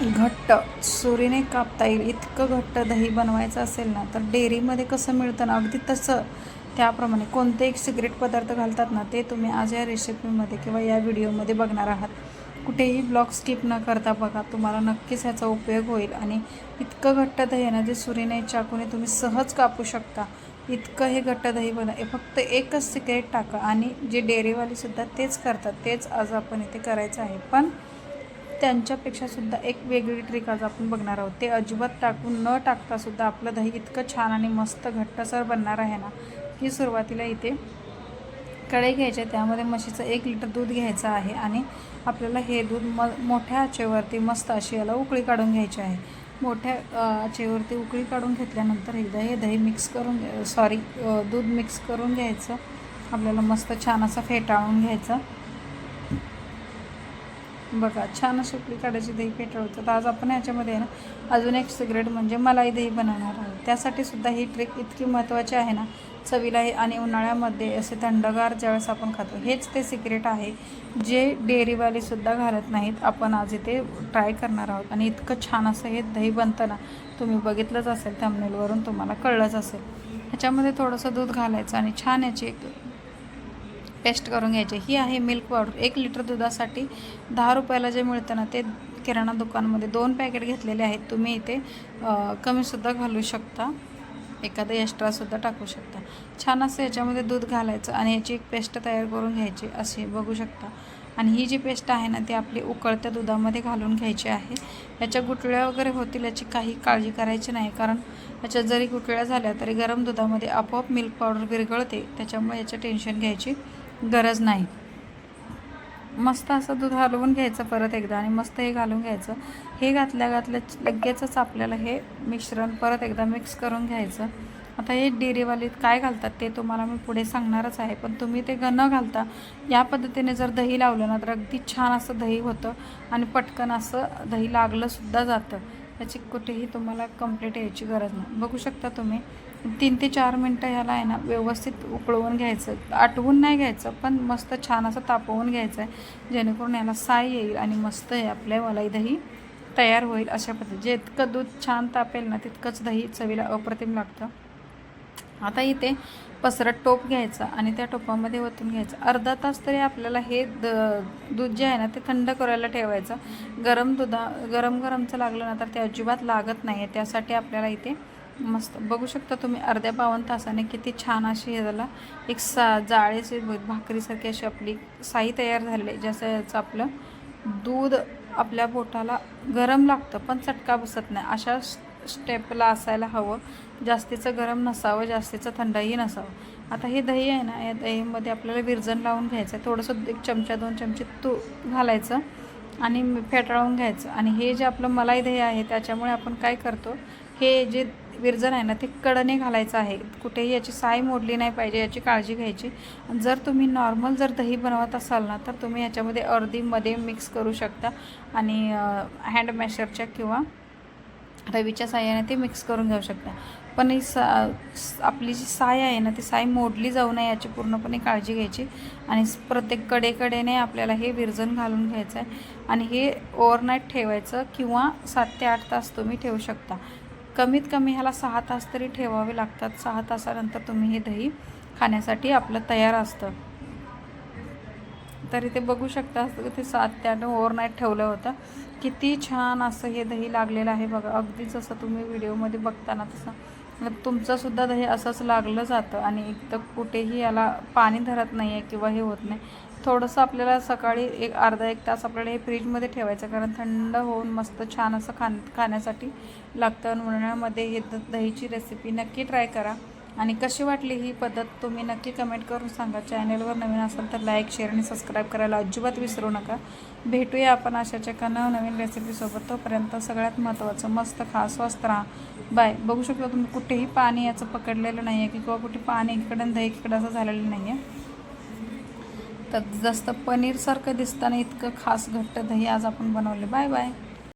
घट्ट सुरीने कापता येईल इतकं घट्ट दही बनवायचं असेल ना, तर डेअरीमध्ये कसं मिळतं ना, अगदी तसं त्याप्रमाणे कोणते एक सिक्रेट पदार्थ घालतात ना, ते तुम्ही आज या रेसिपीमध्ये किंवा या व्हिडिओमध्ये बघणार आहात. कुठेही ब्लॉग स्किप न करता बघा, तुम्हाला नक्कीच ह्याचा उपयोग होईल. आणि इतकं घट्ट दही आहे ना, जे सुरीने चाकूने तुम्ही सहज कापू शकता, इतकं हे घट्ट दही फक्त एकच सिक्रेट टाका. आणि जे डेअरीवालेसुद्धा तेच करतात, तेच आज आपण इथे करायचं आहे. पण त्यांच्यापेक्षासुद्धा एक वेगळी ट्रिक आज आपण बघणार आहोत. ते अजिबात टाकून न टाकतासुद्धा आपलं दही इतकं छान आणि मस्त घट्टसर बनणार आहे ना, की सुरुवातीला इथे कढई घ्यायची, त्यामध्ये म्हशीचं 1 लिटर दूध घ्यायचं आहे. आणि आपल्याला हे दूध मोठ्या आचेवरती मस्त अशी याला उकळी काढून घ्यायची आहे. मोठ्या आचेवरती उकळी काढून घेतल्यानंतर एकदा हे दही दूध मिक्स करून घ्यायचं. आपल्याला मस्त छान असं फेटाळून घ्यायचं. बघा, छान अशी उकळी काढायची, दही फेटाळतं. तर आज आपण ह्याच्यामध्ये आहे ना, अजून एक सिक्रेट म्हणजे मलाई दही बनवणार आहोत. त्यासाठी सुद्धा ही ट्रिक इतकी महत्त्वाची आहे ना, चवीला आहे. आणि उन्हाळ्यामध्ये असे थंडगार ज्यावेळेस आपण खातो, हेच ते सिक्रेट आहे जे डेअरीवालेसुद्धा घालत नाहीत. आपण आज इथे ट्राय करणार आहोत. आणि इतकं छान असं हे दही बनतं ना, तुम्ही बघितलंच असेल, थंबनेलवरून तुम्हाला कळलंच असेल. ह्याच्यामध्ये थोडंसं दूध घालायचं आणि छान याची एक पेस्ट करून घ्यायची. ही आहे मिल्क पावडर. 1 लिटर दुधासाठी 10 रुपयाला जे मिळतं ना, ते किराणा दुकानमध्ये 2 पॅकेट घेतलेले आहेत. तुम्ही इथे कमीसुद्धा घालू शकता, एखादं एक्स्ट्रासुद्धा टाकू शकता. छान असं याच्यामध्ये दूध घालायचं आणि याची एक पेस्ट तयार करून घ्यायची, अशी बघू शकता. आणि ही जी पेस्ट आहे ना, ती आपली उकळत्या दुधामध्ये घालून घ्यायची आहे. याच्या गुठळ्या वगैरे होतील याची काही काळजी करायची नाही, कारण याच्यात जरी गुठळ्या झाल्या तरी गरम दुधामध्ये आपोआप मिल्क पावडर विरघळते. त्याच्यामुळे याचं टेन्शन घ्यायची गरज नाही. मस्त असं दूध हलवून घ्यायचं परत एकदा आणि मस्त हे घालून घ्यायचं. हे घातल्या लगेचच आपल्याला हे मिश्रण परत एकदा मिक्स करून घ्यायचं. आता हे डेअरीवाले काय घालतात ते तुम्हाला मी पुढे सांगणारच आहे, पण तुम्ही ते न घालता या पद्धतीने जर दही लावलं ना, तर अगदी छान असं दही होतं आणि पटकन असं दही लागलंसुद्धा जातं. याची कुठेही तुम्हाला कंप्लीट यायची गरज नाही. बघू शकता तुम्ही 3 ते 4 मिनटं ह्याला आहे ना, व्यवस्थित उकळवून घ्यायचं. आटवून नाही घ्यायचं, पण मस्त छान असं तापवून घ्यायचं आहे, जेणेकरून याला साय येईल आणि मस्त हे आपल्या मलाई दही तयार होईल. अशा पद्धतीने जितकं दूध छान तापेल ना, तितकंच दही चवीला अप्रतिम लागतं. आता इथे पसरट टोप घ्यायचा आणि त्या टोपामध्ये ओतून घ्यायचं. अर्धा तास तरी आपल्याला हे दूध जे आहे ना, ते थंड करायला ठेवायचं. गरमचं लागलं ना, तर ते अजिबात लागत नाही आहे. त्यासाठी आपल्याला इथे मस्त बघू शकता तुम्ही अर्ध्या 52 तासाने किती छान अशी ह्याला एक जाळीची भाकरीसारखी अशी आपली साई तयार झाली. जसं याचं आपलं दूध आपल्या पोटाला गरम लागतं पण चटका बसत नाही, अशा स्टेपला असायला हवं. जास्तीचं गरम नसावं, जास्तीचं थंडही नसावं. आता हे दही आहे ना, या दहीमध्ये आपल्याला विरजण लावून घ्यायचं आहे. थोडंसं 1 चमचा 2 चमचे तूप घालायचं आणि फेटाळून घ्यायचं. आणि हे जे आपलं मलाई दही आहे, त्याच्यामुळे आपण काय करतो, हे जे विरजण आहे ना, ते कडेने घालायचं आहे. कुठेही याची साय मोडली नाही पाहिजे, याची काळजी घ्यायची. जर तुम्ही नॉर्मल दही बनवत असाल ना, तर तुम्ही याच्यामध्ये अर्धीमध्ये मिक्स करू शकता आणि हँड मॅशरच्या किंवा रवीच्या साह्याने ते मिक्स करून घेऊ शकता. पण ही आपली जी साय आहे ना, ती साय मोडली जाऊ नये याची पूर्णपणे काळजी घ्यायची. आणि प्रत्येक कडेने आपल्याला हे विरजण घालून घ्यायचं आहे. आणि हे ओव्हरनाईट ठेवायचं किंवा 7 ते 8 तास तुम्ही ठेवू शकता. कमीत कमी ह्याला 6 तास तरी ठेवावे लागतात. 6 तासानंतर तुम्ही हे दही खाण्यासाठी आपलं तयार असतं. तर इथे बघू शकता ते 7 ते 8 ओव्हरनाईट ठेवलं होतं. किती छान असं हे दही लागलेलं आहे बघा. अगदी जसं तुम्ही व्हिडिओमध्ये बघताना तसं तुमचंसुद्धा दही असंच लागलं जातं. आणि एक तर कुठेही याला पाणी धरत नाही आहे किंवा हे होत नाही. थोडंसं आपल्याला सकाळी अर्धा 1 तास आपल्याला हे फ्रीजमध्ये ठेवायचं, कारण थंड होऊन मस्त छान असं खाण्यासाठी लागतं. उन्हाळ्यामध्ये हे दहीची रेसिपी नक्की ट्राय करा. आणि कशी वाटली ही पद्धत तुम्ही नक्की कमेंट करून सांगा. चॅनलवर नवीन असाल तर लाईक, शेअर आणि सबस्क्राईब करायला अजिबात विसरू नका. भेटूया आपण अशाच एका नवीन रेसिपीसोबत. तोपर्यंत सगळ्यात महत्त्वाचं, मस्त खा, स्वस्त राहा. बाय. बघू शकता तुम्ही कुठेही पाणी याचं पकडलेलं नाही आहे किंवा कुठे पाणी इकडं दही इकडं असं झालेलं नाही आहे. तर जास्त पनीरसारखं दिसताना इतकं खास घट्ट दही आज आपण बनवले. Bye bye.